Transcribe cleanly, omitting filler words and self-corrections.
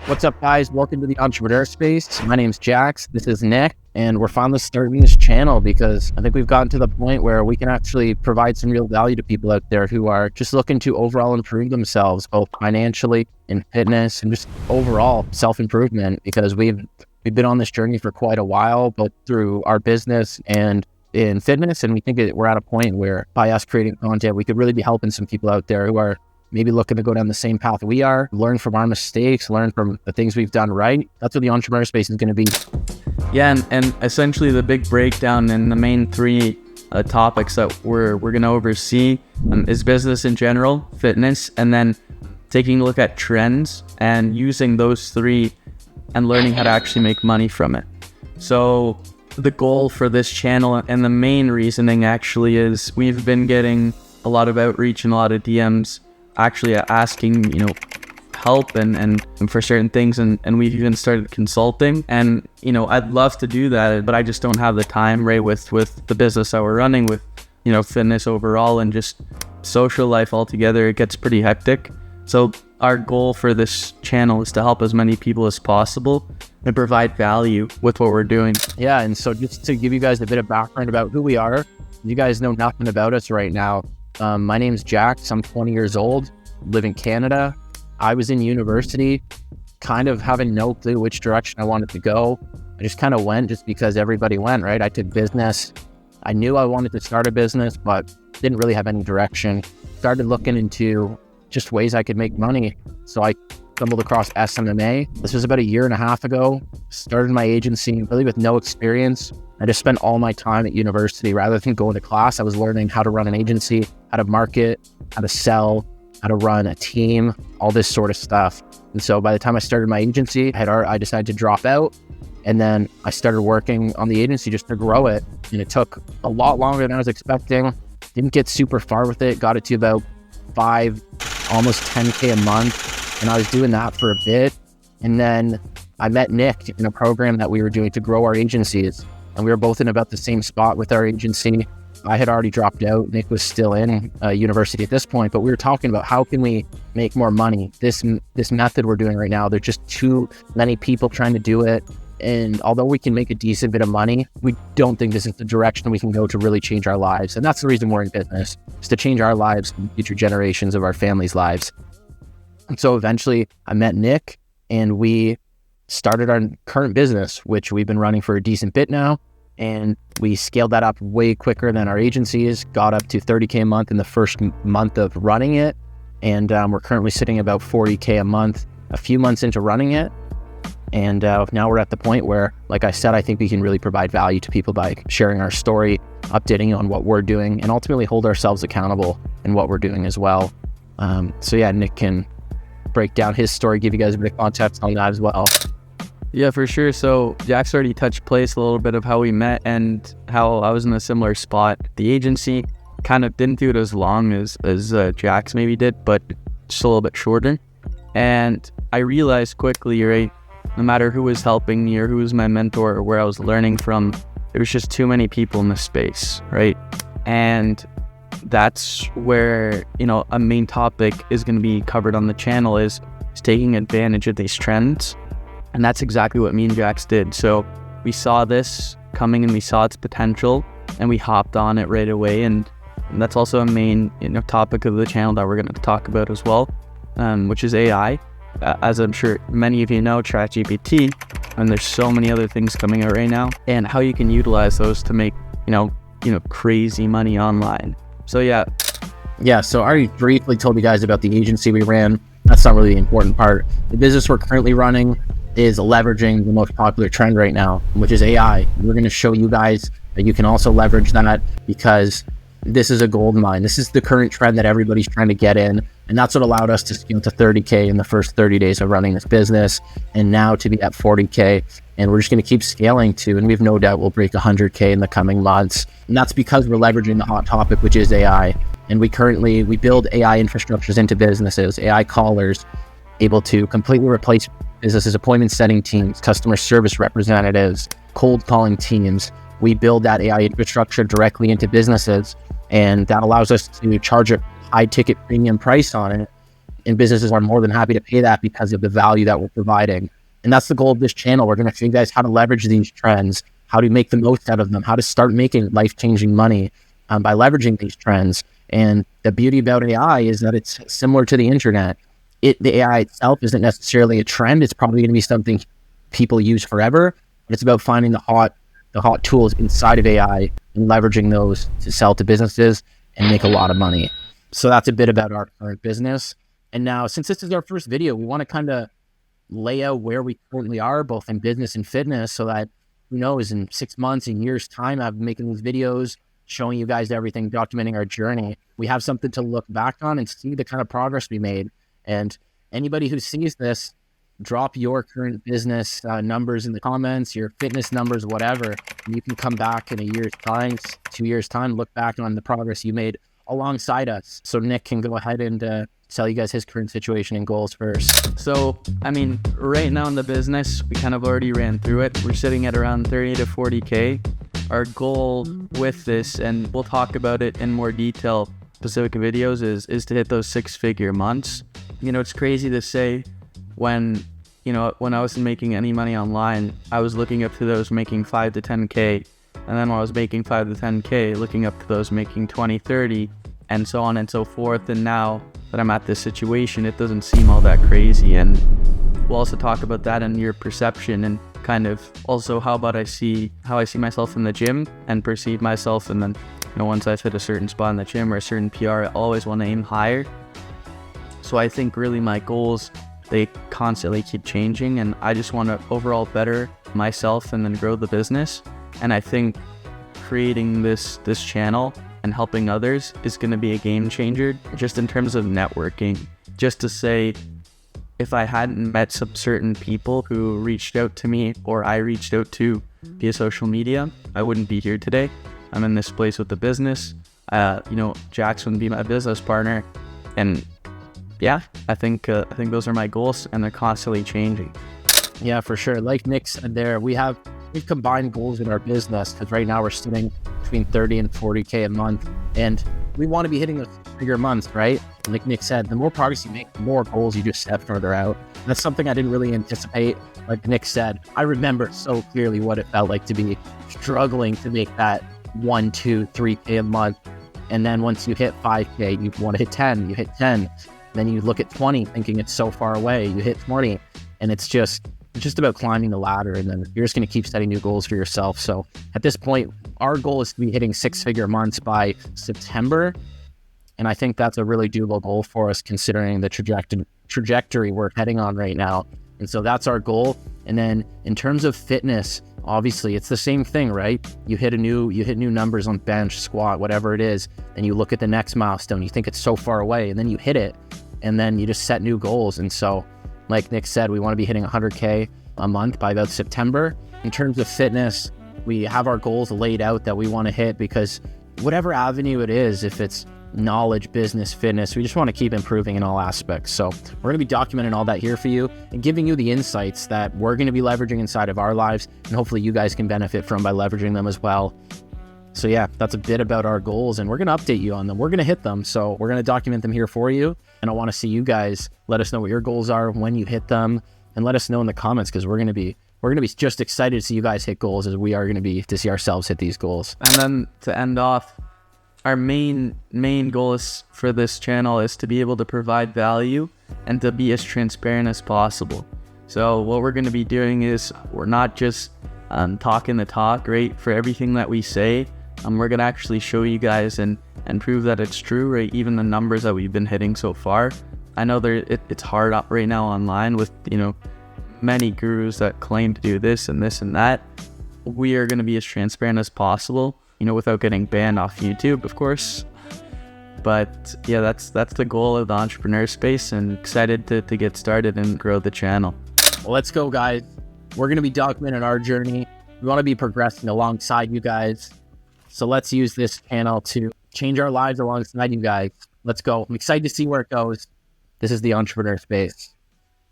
What's up, guys? Welcome to the Entrepreneur Space. My name's Jax. This is Nick, and we're finally starting this channel because I think we've gotten to the point where we can actually provide some real value to people out there who are just looking to overall improve themselves, both financially, in fitness, and just overall self-improvement, because we've been on this journey for quite a while, both through our business and in fitness, and we think we're at a point where by us creating content, we could really be helping some people out there who are maybe looking to go down the same path we are, learn from our mistakes, learn from the things we've done right. That's what the Entrepreneur Space is going to be. Yeah, and essentially the big breakdown and the main three topics that we're going to oversee is business in general, fitness, and then taking a look at trends and using those three and learning how to actually make money from it. So the goal for this channel and the main reasoning actually is we've been getting a lot of outreach and a lot of DMs actually asking, help and for certain things, and we've even started consulting, and I'd love to do that, but I just don't have the time, right, with the business that we're running, with fitness overall and just social life altogether. It gets pretty hectic. So our goal for this channel is to help as many people as possible and provide value with what we're doing. Yeah, and so just to give you guys a bit of background about who we are, you guys know nothing about us right now. My name's Jax. I'm 20 years old, live in Canada. I was in university, kind of having no clue which direction I wanted to go. I just kind of went just because everybody went, right? I took business. I knew I wanted to start a business, but didn't really have any direction. Started looking into just ways I could make money. So I stumbled across SMMA. This was about a year and a half ago. Started my agency really with no experience. I just spent all my time at university. Rather than going to class, I was learning how to run an agency, how to market, how to sell, how to run a team, all this sort of stuff. And so by the time I started my agency, I decided to drop out. And then I started working on the agency just to grow it. And it took a lot longer than I was expecting. Didn't get super far with it. Got it to about 5, almost 10K a month. And I was doing that for a bit. And then I met Nick in a program that we were doing to grow our agencies. And we were both in about the same spot with our agency. I had already dropped out. Nick was still in university at this point, but we were talking about how can we make more money? This method we're doing right now, there's just too many people trying to do it. And although we can make a decent bit of money, we don't think this is the direction we can go to really change our lives. And that's the reason we're in business, is to change our lives and future generations of our families' lives. And so eventually I met Nick and we started our current business, which we've been running for a decent bit now. And we scaled that up way quicker than our agencies, got up to 30K a month in the first month of running it. And we're currently sitting about 40K a month, a few months into running it. And now we're at the point where, like I said, I think we can really provide value to people by sharing our story, updating on what we're doing, and ultimately hold ourselves accountable in what we're doing as well. So yeah, Nick can break down his story, give you guys a bit of context on that as well. Yeah, for sure. So Jax already touched place a little bit of how we met and how I was in a similar spot. The agency kind of didn't do it as long as Jax maybe did, but just a little bit shorter. And I realized quickly, right, no matter who was helping me or who was my mentor or where I was learning from, there was just too many people in the space, right? And that's where, a main topic is going to be covered on the channel is taking advantage of these trends. And that's exactly what me and Jax did. So we saw this coming and we saw its potential and we hopped on it right away. And that's also a main topic of the channel that we're going to talk about as well, which is AI. As I'm sure many of you know, ChatGPT, and there's so many other things coming out right now, and how you can utilize those to make, crazy money online. So yeah. So I already briefly told you guys about the agency we ran. That's not really the important part. The business we're currently running is leveraging the most popular trend right now, which is AI. We're going to show you guys that you can also leverage that, because this is a gold mine. This is the current trend that everybody's trying to get in. And that's what allowed us to scale to 30K in the first 30 days of running this business. And now to be at 40K. And we're just going to keep scaling to, and we have no doubt we'll break 100K in the coming months. And that's because we're leveraging the hot topic, which is AI. And we build AI infrastructures into businesses, AI callers, able to completely replace businesses, appointment setting teams, customer service representatives, cold calling teams. We build that AI infrastructure directly into businesses, and that allows us to charge a high ticket premium price on it and businesses are more than happy to pay that because of the value that we're providing. And that's the goal of this channel. We're going to show you guys how to leverage these trends, how to make the most out of them, how to start making life-changing money by leveraging these trends. And the beauty about AI is that it's similar to the internet. The AI itself isn't necessarily a trend. It's probably going to be something people use forever. It's about finding the hot tools inside of AI and leveraging those to sell to businesses and make a lot of money. So that's a bit about our current business. And now, since this is our first video, we want to kind of lay out where we currently are, both in business and fitness, so that who knows, in 6 months, in years' time, I'm making these videos, showing you guys everything, documenting our journey. We have something to look back on and see the kind of progress we made. And anybody who sees this, drop your current business numbers in the comments, your fitness numbers, whatever. And you can come back in a year's time, 2 years' time, look back on the progress you made alongside us. So Nick can go ahead and tell you guys his current situation and goals first. So, I mean, right now in the business, we kind of already ran through it. We're sitting at around 30 to 40K. Our goal with this, and we'll talk about it in more detail, specific videos, is to hit those 6-figure months. You know, it's crazy to say when I wasn't making any money online, I was looking up to those making 5 to 10K. And then when I was making 5 to 10K, looking up to those making 20, 30, and so on and so forth. And now that I'm at this situation, it doesn't seem all that crazy. And we'll also talk about that and your perception, and kind of also how I see myself in the gym and perceive myself. And then, once I've hit a certain spot in the gym or a certain PR, I always want to aim higher. So I think really my goals, they constantly keep changing, and I just want to overall better myself and then grow the business. And I think creating this channel and helping others is going to be a game changer, just in terms of networking. Just to say, if I hadn't met some certain people who reached out to me, or I reached out to via social media, I wouldn't be here today. I'm in this place with the business. Jax wouldn't be my business partner. And yeah, I think those are my goals, and they're constantly changing. Yeah, for sure. Like Nick said there, we've combined goals in our business, because right now we're sitting between 30 and 40K a month, and we want to be hitting those bigger months, right? Like Nick said, the more progress you make, the more goals you just set further out. And that's something I didn't really anticipate. Like Nick said, I remember so clearly what it felt like to be struggling to make that 1, 2, 3K a month. And then once you hit 5K, you want to hit 10, you hit 10. Then you look at 20 thinking it's so far away, you hit 20, and it's just about climbing the ladder, and then you're just going to keep setting new goals for yourself. So at this point, our goal is to be hitting 6-figure months by September, and I think that's a really doable goal for us, considering the trajectory we're heading on right now. And so that's our goal. And then in terms of fitness, obviously it's the same thing, right? You hit new numbers on bench, squat, whatever it is, and you look at the next milestone, you think it's so far away, and then you hit it, and then you just set new goals. And so, like Nick said, we want to be hitting 100K a month by about September. In terms of fitness, we have our goals laid out that we want to hit, because whatever avenue it is, if it's knowledge, business, fitness, we just want to keep improving in all aspects. So we're going to be documenting all that here for you and giving you the insights that we're going to be leveraging inside of our lives, and hopefully you guys can benefit from by leveraging them as well. So yeah, that's a bit about our goals, and we're going to update you on them. We're going to hit them, so we're going to document them here for you. And I want to see you guys let us know what your goals are when you hit them, and let us know in the comments, because we're going to be just excited to see you guys hit goals, as we are going to be to see ourselves hit these goals. And then to end off, our main goal for this channel is to be able to provide value and to be as transparent as possible. So what we're going to be doing is, we're not just talking the talk, right? For everything that we say, we're going to actually show you guys and prove that it's true, right? Even the numbers that we've been hitting so far. I know it's hard up right now online with, many gurus that claim to do this and this and that. We are going to be as transparent as possible, without getting banned off YouTube, of course. But yeah, that's the goal of the entrepreneur space, and excited to get started and grow the channel. Well, let's go, guys. We're going to be documenting our journey. We want to be progressing alongside you guys. So let's use this channel to change our lives alongside you guys. Let's go. I'm excited to see where it goes. This is the entrepreneur space.